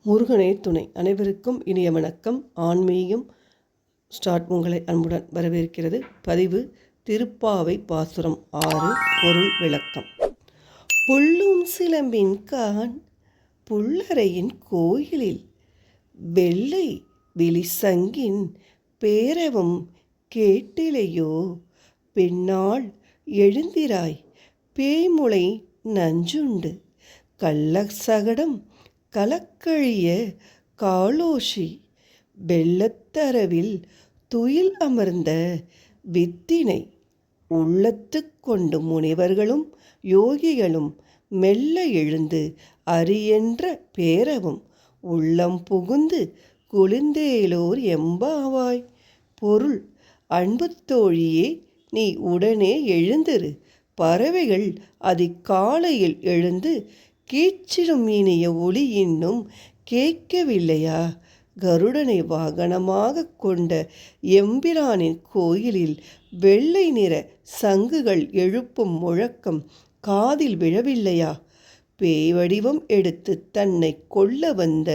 முருகனே துணை. அனைவருக்கும் இனிய வணக்கம். ஆன்மீகம் ஸ்டார்ட் உங்களை அன்புடன் வரவேற்கிறது. பதிவு திருப்பாவை பாசுரம் 6 பொருள் விளக்கம். புள்ளும் சிலம்பின் கான் புல்லறையின் கோயிலில் வெள்ளை விழிசங்கின் பேரவும் கேட்டிலையோ, பெண்ணாள் எழுந்திராய் பேய்முளை நஞ்சுண்டு கள்ளசகடம் கலக்கழிய காலோஷி வெள்ளத்தரவில் துயில் அமர்ந்த வித்தினை உள்ளத்து கொண்டு முனிவர்களும் யோகிகளும் மெல்ல எழுந்து அரியென்ற பேரவும் உள்ளம் புகுந்து குளிர்ந்தேலோர் எம்பாவாய். பொருள்: அன்பு தோழியே, நீ உடனே எழுந்திரு. பறவைகள் அதிகாலையில் எழுந்து கீச்சிடும் இனிய ஒளி இன்னும் கேட்கவில்லையா? கருடனை வாகனமாக கொண்ட எம்பிரானின் கோயிலில் வெள்ளை நிற சங்குகள் எழுப்பும் முழக்கம் காதில் விழவில்லையா? பேய் வடிவம் எடுத்து தன்னை கொல்ல வந்த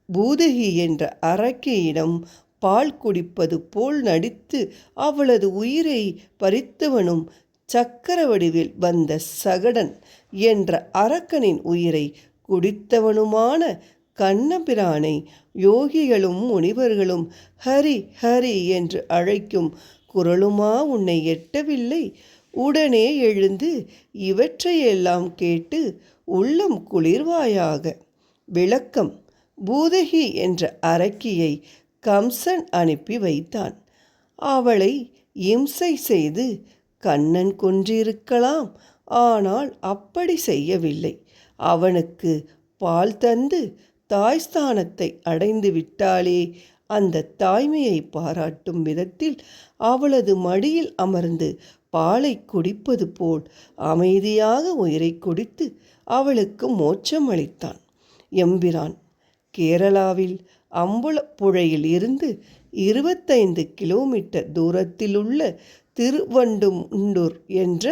பூதகி என்ற அரக்கியிடம் பால் குடிப்பது போல் நடித்து அவளது உயிரை பறித்தவனும், சக்கர வடிவில் வந்த சகடன் என்ற அரக்கனின் உயிரை குடித்தவனுமான கண்ணபிரானை யோகிகளும் முனிவர்களும் ஹரி ஹரி என்று அழைக்கும் குரலுமா உன்னை எட்டவில்லை? உடனே எழுந்து இவற்றையெல்லாம் கேட்டு உள்ளம் குளிர்வாயாக. விளக்கம்: பூதகி என்ற அரக்கியை கம்சன் அனுப்பி வைத்தான். அவளை இம்சை செய்து கண்ணன் கொன்றிருக்கலாம். ஆனால் அப்படி செய்யவில்லை. அவனுக்கு பால் தந்து தாய்ஸ்தானத்தை அடைந்து விட்டாளே, அந்த தாய்மையை பாராட்டும் விதத்தில் அவளது மடியில் அமர்ந்து பாலை குடிப்பது போல் அமைதியாக உயிரை குடித்து அவளுக்கு மோட்சம் அளித்தான். எம்பிரான் கேரளாவில் அம்புலப்புழையில் இருந்து 25 கிலோமீட்டர் தூரத்திலுள்ள திருவண்டுண்டூர் என்ற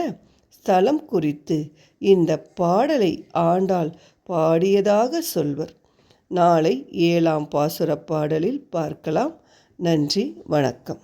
ஸ்தலம் குறித்து இந்த பாடலை ஆண்டாள் பாடியதாக சொல்வர். நாளை 7ஆம் பாசுர பாடலில் பார்க்கலாம். நன்றி, வணக்கம்.